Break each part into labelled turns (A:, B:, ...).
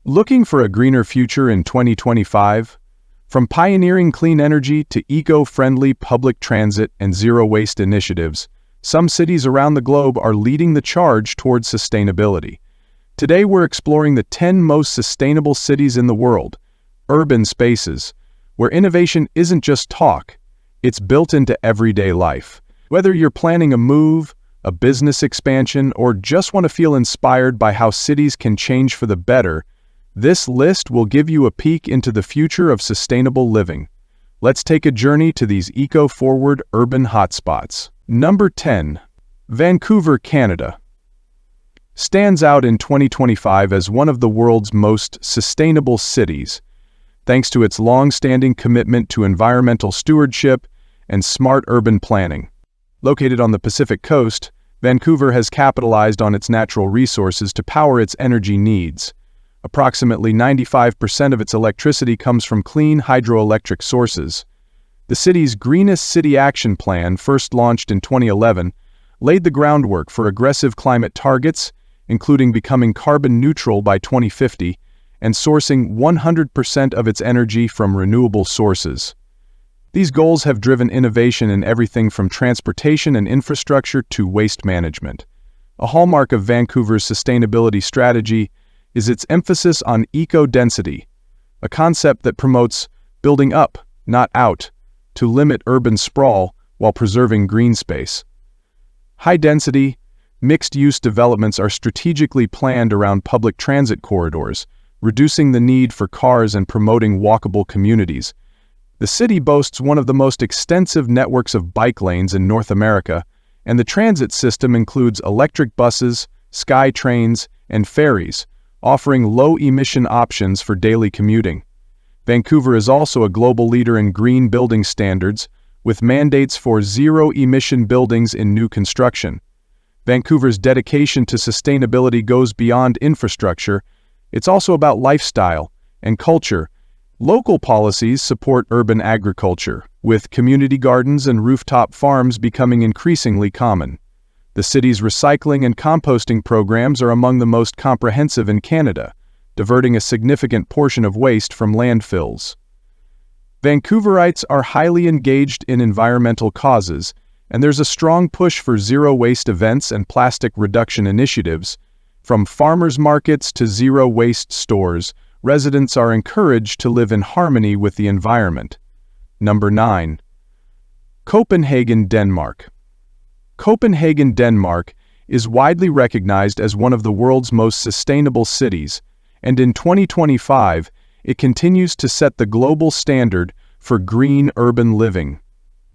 A: Looking for a greener future in 2025? From pioneering clean energy to eco-friendly public transit and zero-waste initiatives, some cities around the globe are leading the charge towards sustainability. Today we're exploring the 10 most sustainable cities in the world, urban spaces, where innovation isn't just talk, it's built into everyday life. Whether you're planning a move, a business expansion, or just want to feel inspired by how cities can change for the better, this list will give you a peek into the future of sustainable living. Let's take a journey to these eco-forward urban hotspots. Number 10. Vancouver, Canada. Stands out in 2025 as one of the world's most sustainable cities, thanks to its long-standing commitment to environmental stewardship and smart urban planning. Located on the Pacific Coast, Vancouver has capitalized on its natural resources to power its energy needs. Approximately 95% of its electricity comes from clean hydroelectric sources. The city's Greenest City Action Plan, first launched in 2011, laid the groundwork for aggressive climate targets, including becoming carbon neutral by 2050 and sourcing 100% of its energy from renewable sources. These goals have driven innovation in everything from transportation and infrastructure to waste management. A hallmark of Vancouver's sustainability strategy is its emphasis on eco-density, a concept that promotes building up, not out, to limit urban sprawl while preserving green space. High-density, mixed-use developments are strategically planned around public transit corridors, reducing the need for cars and promoting walkable communities. The city boasts one of the most extensive networks of bike lanes in North America, and the transit system includes electric buses, sky trains, and ferries, offering low-emission options for daily commuting. Vancouver is also a global leader in green building standards, with mandates for zero-emission buildings in new construction. Vancouver's dedication to sustainability goes beyond infrastructure. It's also about lifestyle and culture. Local policies support urban agriculture, with community gardens and rooftop farms becoming increasingly common. The city's recycling and composting programs are among the most comprehensive in Canada, diverting a significant portion of waste from landfills. Vancouverites are highly engaged in environmental causes, and there's a strong push for zero-waste events and plastic reduction initiatives. From farmers' markets to zero-waste stores, residents are encouraged to live in harmony with the environment. Number 9. Copenhagen, Denmark. Copenhagen, Denmark is widely recognized as one of the world's most sustainable cities, and in 2025, it continues to set the global standard for green urban living.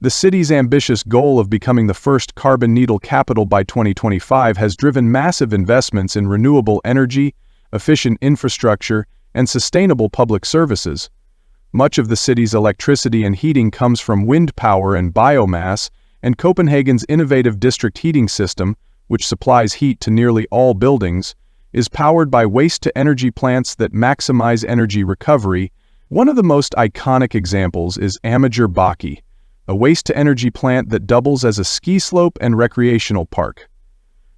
A: The city's ambitious goal of becoming the first carbon-neutral capital by 2025 has driven massive investments in renewable energy, efficient infrastructure, and sustainable public services. Much of the city's electricity and heating comes from wind power and biomass, and Copenhagen's innovative district heating system, which supplies heat to nearly all buildings, is powered by waste-to-energy plants that maximize energy recovery. One of the most iconic examples is Amager Bakke, a waste-to-energy plant that doubles as a ski slope and recreational park.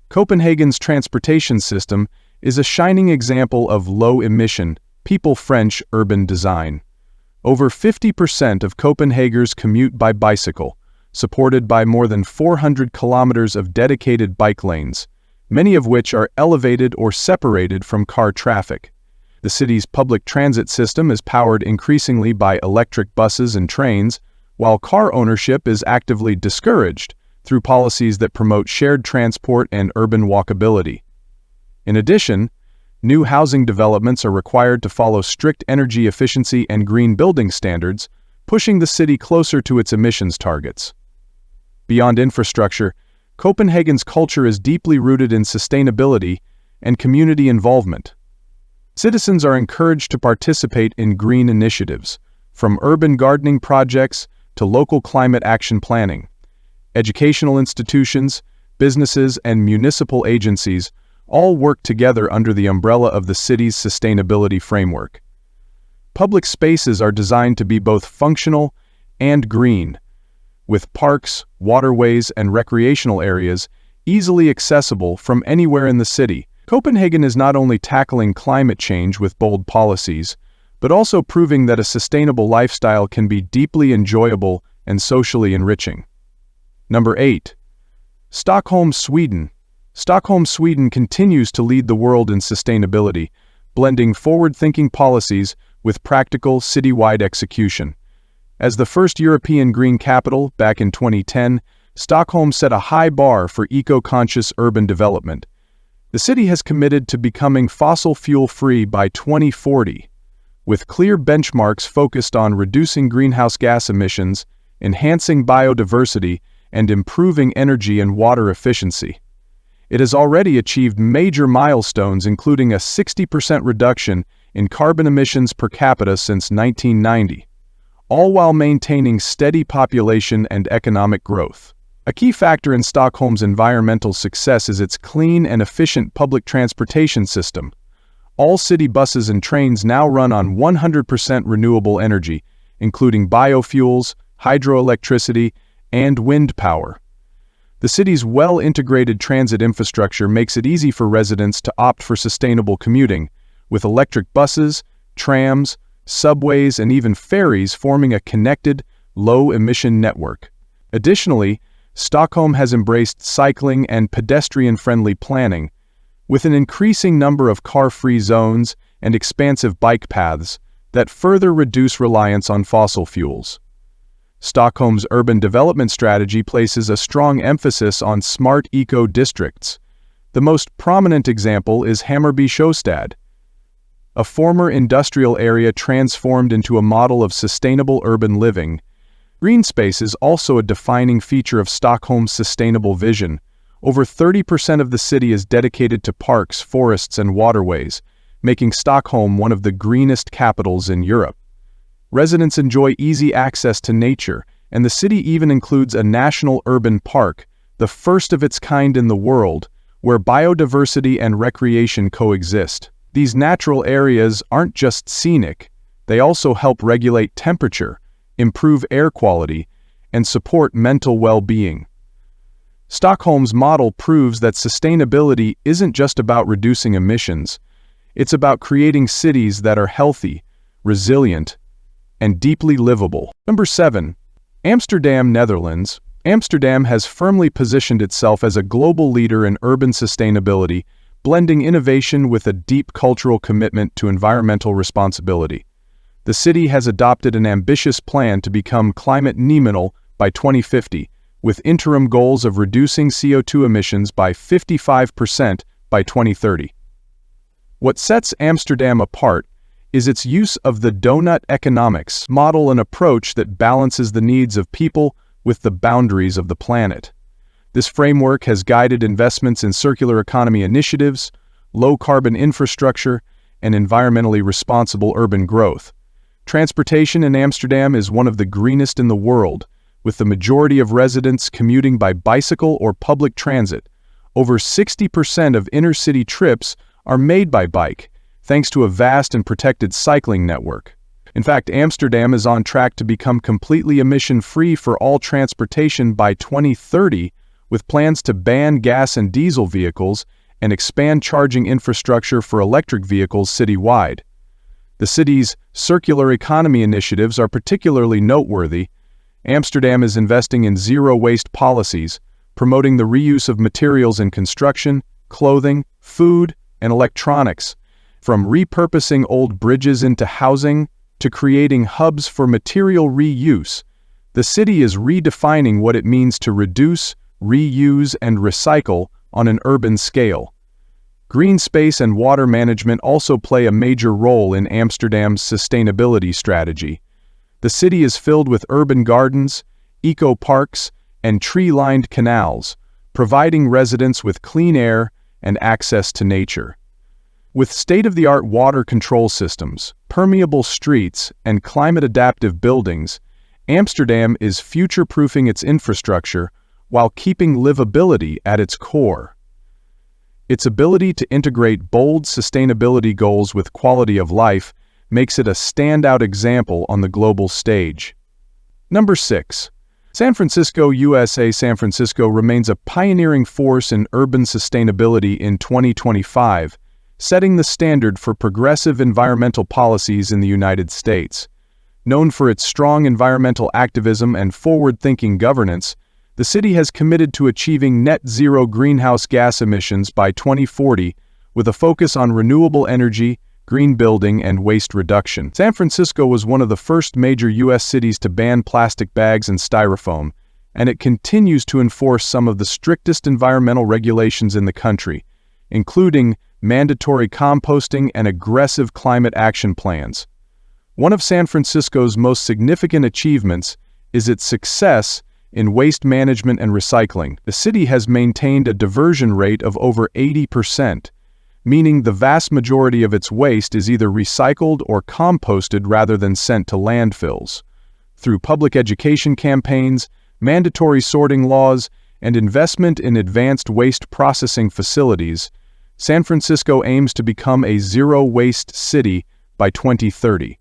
A: Copenhagen's transportation system is a shining example of low-emission, people-French urban design. Over 50% of Copenhageners commute by bicycle, supported by more than 400 kilometers of dedicated bike lanes, many of which are elevated or separated from car traffic. The city's public transit system is powered increasingly by electric buses and trains, while car ownership is actively discouraged through policies that promote shared transport and urban walkability. In addition, new housing developments are required to follow strict energy efficiency and green building standards, pushing the city closer to its emissions targets. Beyond infrastructure, Copenhagen's culture is deeply rooted in sustainability and community involvement. Citizens are encouraged to participate in green initiatives, from urban gardening projects to local climate action planning. Educational institutions, businesses, and municipal agencies all work together under the umbrella of the city's sustainability framework. Public spaces are designed to be both functional and green, with parks, waterways, and recreational areas easily accessible from anywhere in the city, Copenhagen is not only tackling climate change with bold policies, but also proving that a sustainable lifestyle can be deeply enjoyable and socially enriching. Number 8. Stockholm, Sweden. Stockholm, Sweden continues to lead the world in sustainability, blending forward-thinking policies with practical citywide execution. As the first European green capital back in 2010, Stockholm set a high bar for eco-conscious urban development. The city has committed to becoming fossil fuel-free by 2040, with clear benchmarks focused on reducing greenhouse gas emissions, enhancing biodiversity, and improving energy and water efficiency. It has already achieved major milestones, including a 60% reduction in carbon emissions per capita since 1990, all while maintaining steady population and economic growth. A key factor in Stockholm's environmental success is its clean and efficient public transportation system. All city buses and trains now run on 100% renewable energy, including biofuels, hydroelectricity, and wind power. The city's well-integrated transit infrastructure makes it easy for residents to opt for sustainable commuting, with electric buses, trams, subways, and even ferries forming a connected, low-emission network. Additionally, Stockholm has embraced cycling and pedestrian-friendly planning, with an increasing number of car-free zones and expansive bike paths that further reduce reliance on fossil fuels. Stockholm's urban development strategy places a strong emphasis on smart eco-districts. The most prominent example is Hammarby Sjöstad, a former industrial area transformed into a model of sustainable urban living. Green space is also a defining feature of Stockholm's sustainable vision. Over 30% of the city is dedicated to parks, forests, and waterways, making Stockholm one of the greenest capitals in Europe. Residents enjoy easy access to nature, and the city even includes a national urban park, the first of its kind in the world, where biodiversity and recreation coexist. These natural areas aren't just scenic, they also help regulate temperature, improve air quality, and support mental well-being. Stockholm's model proves that sustainability isn't just about reducing emissions, it's about creating cities that are healthy, resilient, and deeply livable. Number 7. Amsterdam, Netherlands. Amsterdam has firmly positioned itself as a global leader in urban sustainability, blending innovation with a deep cultural commitment to environmental responsibility. The city has adopted an ambitious plan to become climate neutral by 2050, with interim goals of reducing CO2 emissions by 55% by 2030. What sets Amsterdam apart is its use of the donut economics model, an approach that balances the needs of people with the boundaries of the planet. This framework has guided investments in circular economy initiatives, low-carbon infrastructure, and environmentally responsible urban growth. Transportation in Amsterdam is one of the greenest in the world, with the majority of residents commuting by bicycle or public transit. Over 60% of inner-city trips are made by bike, thanks to a vast and protected cycling network. In fact, Amsterdam is on track to become completely emission-free for all transportation by 2030, with plans to ban gas and diesel vehicles and expand charging infrastructure for electric vehicles citywide. The city's circular economy initiatives are particularly noteworthy. Amsterdam is investing in zero-waste policies, promoting the reuse of materials in construction, clothing, food, and electronics. From repurposing old bridges into housing to creating hubs for material reuse, the city is redefining what it means to reduce, reuse, and recycle on an urban scale. Green space and water management also play a major role in Amsterdam's sustainability strategy. The city is filled with urban gardens, eco-parks, and tree-lined canals, providing residents with clean air and access to nature. With state-of-the-art water control systems, permeable streets, and climate-adaptive buildings, Amsterdam is future-proofing its infrastructure while keeping livability at its core. Its ability to integrate bold sustainability goals with quality of life makes it a standout example on the global stage. Number 6. San Francisco, USA. San Francisco remains a pioneering force in urban sustainability in 2025, setting the standard for progressive environmental policies in the United States. Known for its strong environmental activism and forward-thinking governance, the city has committed to achieving net zero greenhouse gas emissions by 2040, with a focus on renewable energy, green building, and waste reduction. San Francisco was one of the first major U.S. cities to ban plastic bags and styrofoam, and it continues to enforce some of the strictest environmental regulations in the country, including mandatory composting and aggressive climate action plans. One of San Francisco's most significant achievements is its success in waste management and recycling. The city has maintained a diversion rate of over 80%, meaning the vast majority of its waste is either recycled or composted rather than sent to landfills. Through public education campaigns, mandatory sorting laws, and investment in advanced waste processing facilities, San Francisco aims to become a zero-waste city by 2030.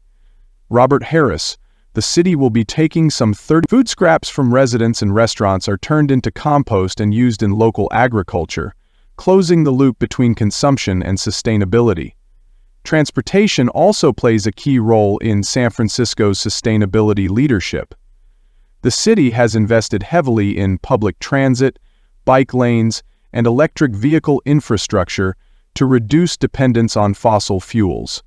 A: Robert Harris, the city will be taking some 30 food scraps from residents and restaurants are turned into compost and used in local agriculture, closing the loop between consumption and sustainability. Transportation also plays a key role in San Francisco's sustainability leadership. The city has invested heavily in public transit, bike lanes, and electric vehicle infrastructure to reduce dependence on fossil fuels.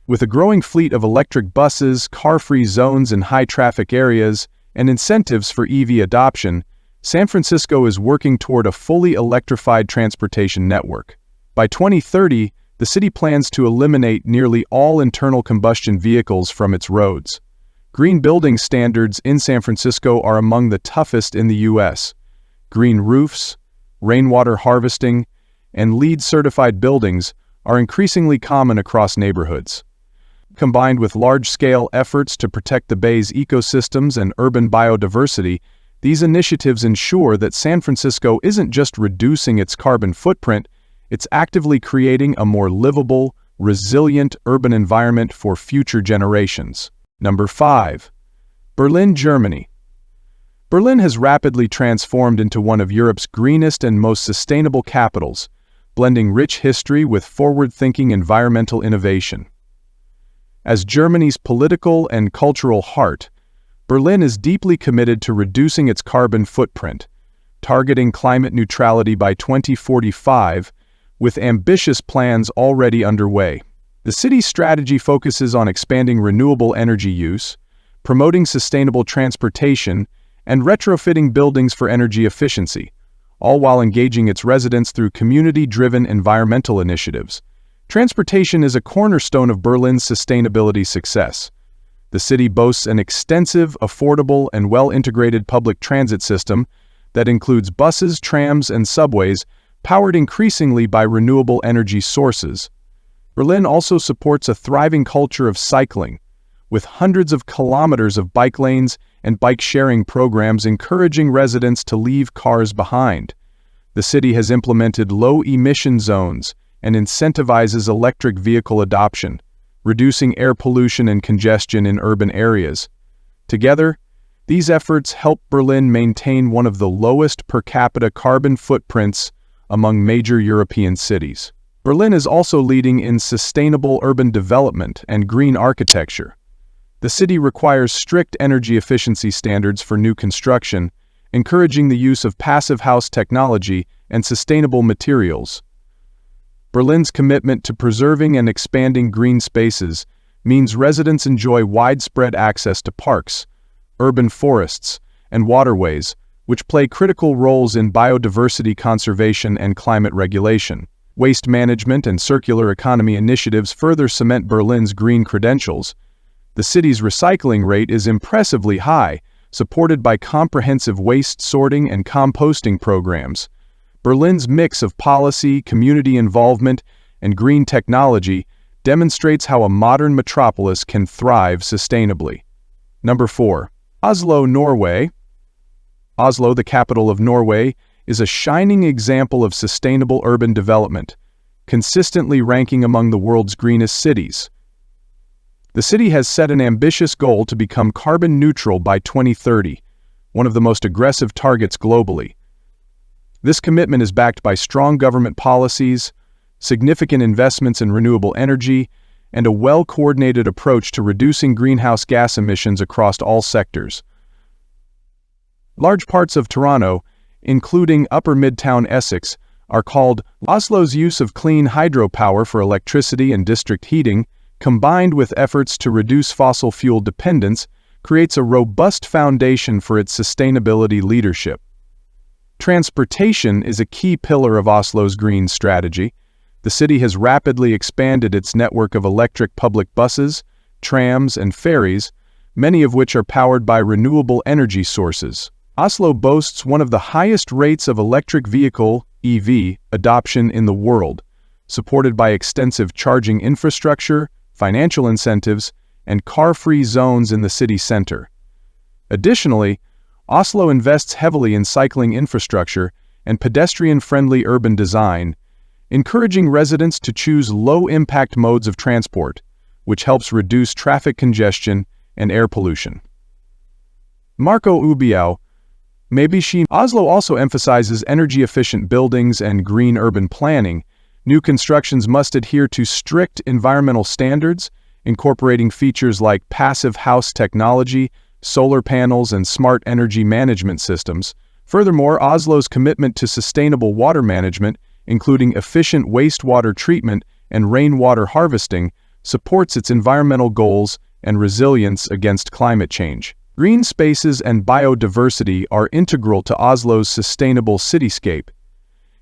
A: With a growing fleet of electric buses, car-free zones in high-traffic areas, and incentives for EV adoption, San Francisco is working toward a fully electrified transportation network. By 2030, the city plans to eliminate nearly all internal combustion vehicles from its roads. Green building standards in San Francisco are among the toughest in the U.S. Green roofs, rainwater harvesting, and LEED-certified buildings are increasingly common across neighborhoods. Combined with large-scale efforts to protect the Bay's ecosystems and urban biodiversity, these initiatives ensure that San Francisco isn't just reducing its carbon footprint, it's actively creating a more livable, resilient urban environment for future generations. Number 5. Berlin, Germany. Berlin has rapidly transformed into one of Europe's greenest and most sustainable capitals, blending rich history with forward-thinking environmental innovation. As Germany's political and cultural heart, Berlin is deeply committed to reducing its carbon footprint, targeting climate neutrality by 2045, with ambitious plans already underway. The city's strategy focuses on expanding renewable energy use, promoting sustainable transportation, and retrofitting buildings for energy efficiency, all while engaging its residents through community-driven environmental initiatives. Transportation is a cornerstone of Berlin's sustainability success. The city boasts an extensive, affordable, and well-integrated public transit system that includes buses, trams, and subways, powered increasingly by renewable energy sources. Berlin also supports a thriving culture of cycling, with hundreds of kilometers of bike lanes and bike-sharing programs encouraging residents to leave cars behind. The city has implemented low-emission zones and incentivizes electric vehicle adoption, reducing air pollution and congestion in urban areas. Together, these efforts help Berlin maintain one of the lowest per capita carbon footprints among major European cities. Berlin is also leading in sustainable urban development and green architecture. The city requires strict energy efficiency standards for new construction, encouraging the use of passive house technology and sustainable materials. Berlin's commitment to preserving and expanding green spaces means residents enjoy widespread access to parks, urban forests, and waterways, which play critical roles in biodiversity conservation and climate regulation. Waste management and circular economy initiatives further cement Berlin's green credentials. The city's recycling rate is impressively high, supported by comprehensive waste sorting and composting programs. Berlin's mix of policy, community involvement, and green technology demonstrates how a modern metropolis can thrive sustainably. Number 4. Oslo, Norway. Oslo, the capital of Norway, is a shining example of sustainable urban development, consistently ranking among the world's greenest cities. The city has set an ambitious goal to become carbon neutral by 2030, one of the most aggressive targets globally. This commitment is backed by strong government policies, significant investments in renewable energy, and a well-coordinated approach to reducing greenhouse gas emissions across all sectors. Large parts of Toronto, including Upper Midtown Essex, are called Oslo's use of clean hydropower for electricity and district heating, combined with efforts to reduce fossil fuel dependence, creates a robust foundation for its sustainability leadership. Transportation is a key pillar of Oslo's green strategy. The city has rapidly expanded its network of electric public buses, trams, and ferries, many of which are powered by renewable energy sources. Oslo boasts one of the highest rates of electric vehicle (EV) adoption in the world, supported by extensive charging infrastructure, financial incentives, and car-free zones in the city center. Additionally, Oslo invests heavily in cycling infrastructure and pedestrian-friendly urban design, encouraging residents to choose low-impact modes of transport, which helps reduce traffic congestion and air pollution. Marco Ubiao, Oslo also emphasizes energy-efficient buildings and green urban planning. New constructions must adhere to strict environmental standards, incorporating features like passive house technology, solar panels, and smart energy management systems. Furthermore, Oslo's commitment to sustainable water management, including efficient wastewater treatment and rainwater harvesting, supports its environmental goals and resilience against climate change. Green spaces and biodiversity are integral to Oslo's sustainable cityscape.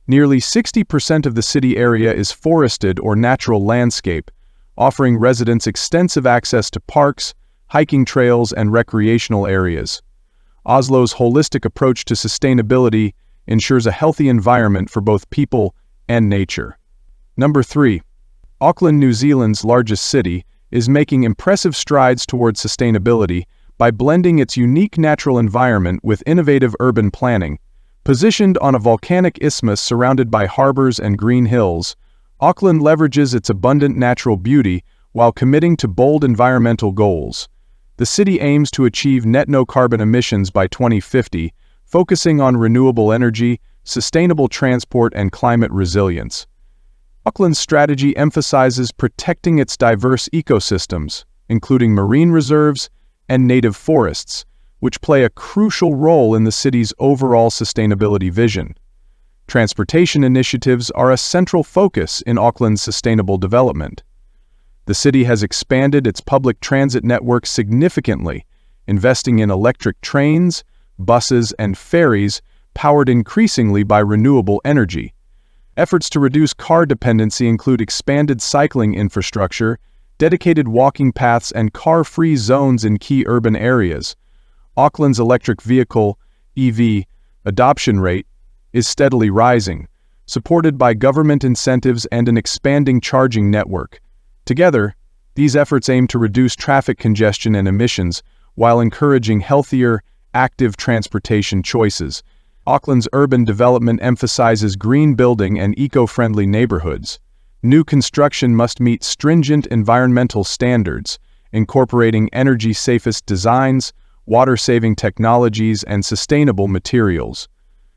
A: Nearly 60% of the city area is forested or natural landscape, offering residents extensive access to parks, hiking trails, and recreational areas. Oslo's holistic approach to sustainability ensures a healthy environment for both people and nature. Number 3. Auckland, New Zealand's largest city, is making impressive strides towards sustainability by blending its unique natural environment with innovative urban planning. Positioned on a volcanic isthmus surrounded by harbors and green hills, Auckland leverages its abundant natural beauty while committing to bold environmental goals. The city aims to achieve net no-carbon emissions by 2050, focusing on renewable energy, sustainable transport, and climate resilience. Auckland's strategy emphasizes protecting its diverse ecosystems, including marine reserves and native forests, which play a crucial role in the city's overall sustainability vision. Transportation initiatives are a central focus in Auckland's sustainable development. The city has expanded its public transit network significantly, investing in electric trains, buses, and ferries powered increasingly by renewable energy. Efforts to reduce car dependency include expanded cycling infrastructure, dedicated walking paths, and car-free zones in key urban areas. Auckland's electric vehicle (EV) adoption rate is steadily rising, supported by government incentives and an expanding charging network. Together, these efforts aim to reduce traffic congestion and emissions while encouraging healthier, active transportation choices. Auckland's urban development emphasizes green building and eco-friendly neighborhoods. New construction must meet stringent environmental standards, incorporating energy-safest designs, water-saving technologies, and sustainable materials.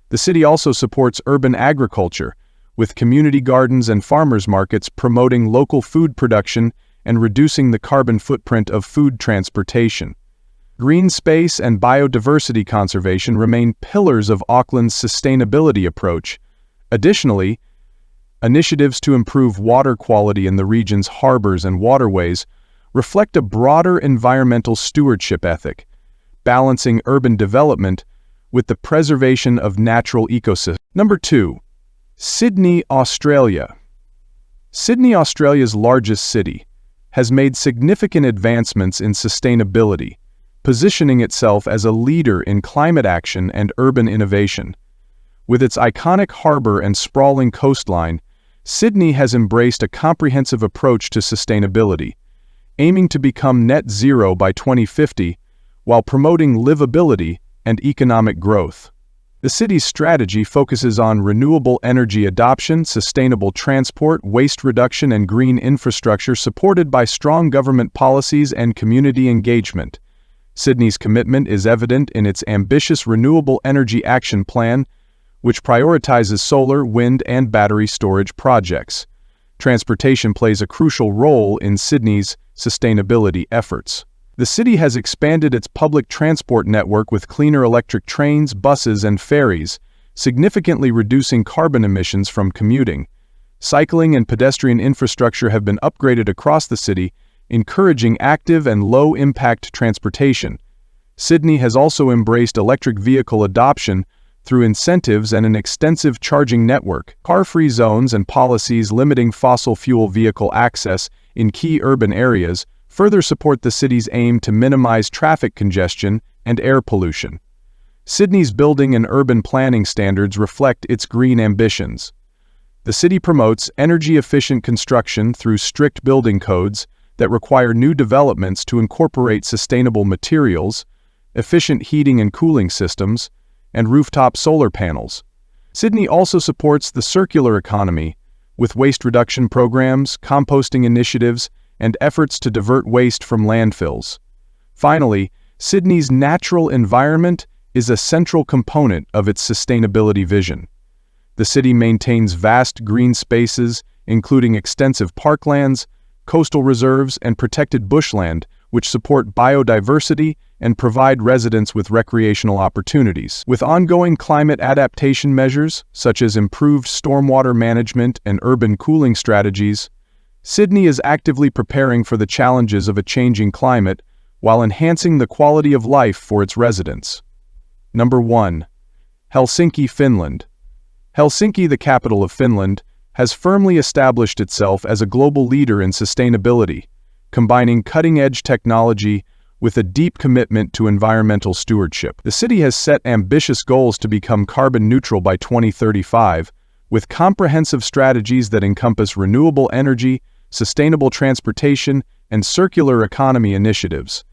A: The city also supports urban agriculture, with community gardens and farmers markets promoting local food production and reducing the carbon footprint of food transportation. Green space and biodiversity conservation remain pillars of Auckland's sustainability approach. Additionally, initiatives to improve water quality in the region's harbors and waterways reflect a broader environmental stewardship ethic, balancing urban development with the preservation of natural ecosystems. Number 2. Sydney, Australia. Sydney, Australia's largest city, has made significant advancements in sustainability, positioning itself as a leader in climate action and urban innovation. With its iconic harbour and sprawling coastline, Sydney has embraced a comprehensive approach to sustainability, aiming to become net zero by 2050 while promoting livability and economic growth. The city's strategy focuses on renewable energy adoption, sustainable transport, waste reduction, and green infrastructure supported by strong government policies and community engagement. Sydney's commitment is evident in its ambitious renewable energy action plan, which prioritizes solar, wind, and battery storage projects. Transportation plays a crucial role in Sydney's sustainability efforts. The city has expanded its public transport network with cleaner electric trains, buses, and ferries, significantly reducing carbon emissions from commuting. Cycling and pedestrian infrastructure have been upgraded across the city, encouraging active and low-impact transportation. Sydney has also embraced electric vehicle adoption through incentives and an extensive charging network. Car-free zones and policies limiting fossil fuel vehicle access in key urban areas further support the city's aim to minimize traffic congestion and air pollution. Sydney's building and urban planning standards reflect its green ambitions. The city promotes energy-efficient construction through strict building codes that require new developments to incorporate sustainable materials, efficient heating and cooling systems, and rooftop solar panels. Sydney also supports the circular economy, with waste reduction programs, composting initiatives, and efforts to divert waste from landfills. Finally, Sydney's natural environment is a central component of its sustainability vision. The city maintains vast green spaces, including extensive parklands, coastal reserves, and protected bushland, which support biodiversity and provide residents with recreational opportunities. With ongoing climate adaptation measures, such as improved stormwater management and urban cooling strategies, Sydney is actively preparing for the challenges of a changing climate while enhancing the quality of life for its residents. Number 1. Helsinki, Finland. Helsinki, the capital of Finland, has firmly established itself as a global leader in sustainability, combining cutting-edge technology with a deep commitment to environmental stewardship. The city has set ambitious goals to become carbon neutral by 2035, with comprehensive strategies that encompass renewable energy, sustainable transportation, and circular economy initiatives.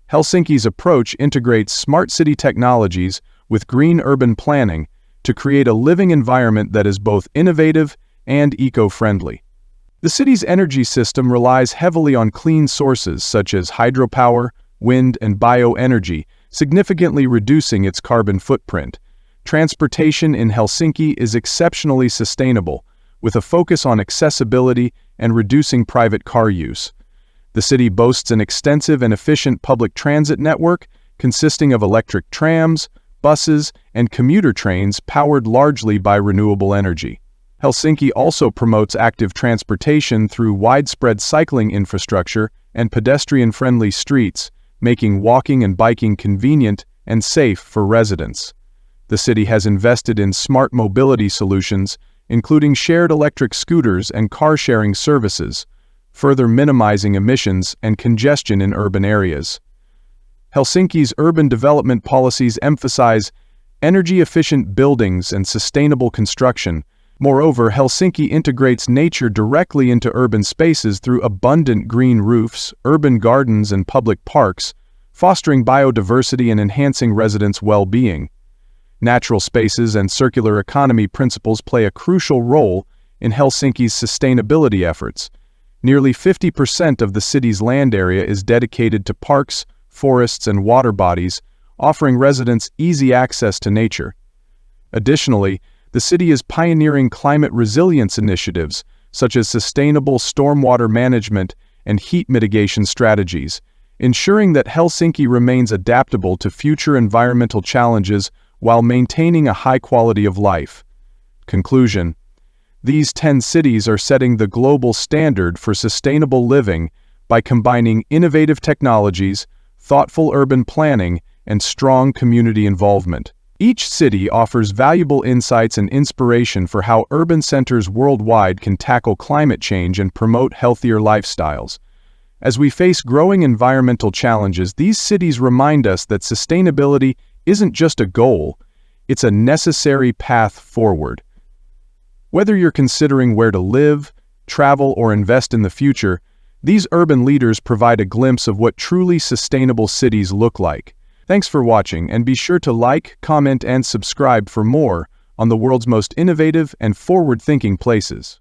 A: Helsinki's approach integrates smart city technologies with green urban planning to create a living environment that is both innovative and eco-friendly. The city's energy system relies heavily on clean sources such as hydropower, wind, and bioenergy, significantly reducing its carbon footprint. Transportation in Helsinki is exceptionally sustainable, with a focus on accessibility and reducing private car use. The city boasts an extensive and efficient public transit network consisting of electric trams, buses, and commuter trains powered largely by renewable energy. Helsinki also promotes active transportation through widespread cycling infrastructure and pedestrian-friendly streets, making walking and biking convenient and safe for residents. The city has invested in smart mobility solutions, including shared electric scooters and car-sharing services, further minimizing emissions and congestion in urban areas. Helsinki's urban development policies emphasize energy-efficient buildings and sustainable construction. Moreover, Helsinki integrates nature directly into urban spaces through abundant green roofs, urban gardens, and public parks, fostering biodiversity and enhancing residents' well-being. Natural spaces and circular economy principles play a crucial role in Helsinki's sustainability efforts. Nearly 50% of the city's land area is dedicated to parks, forests, and water bodies, offering residents easy access to nature. Additionally, the city is pioneering climate resilience initiatives, such as sustainable stormwater management and heat mitigation strategies, ensuring that Helsinki remains adaptable to future environmental challenges while maintaining a high quality of life. Conclusion: these 10 cities are setting the global standard for sustainable living by combining innovative technologies, thoughtful urban planning, and strong community involvement. Each city offers valuable insights and inspiration for how urban centers worldwide can tackle climate change and promote healthier lifestyles. As we face growing environmental challenges, these cities remind us that sustainability isn't just a goal, it's a necessary path forward. Whether you're considering where to live, travel, or invest in the future, these urban leaders provide a glimpse of what truly sustainable cities look like. Thanks for watching, and be sure to like, comment, and subscribe for more on the world's most innovative and forward-thinking places.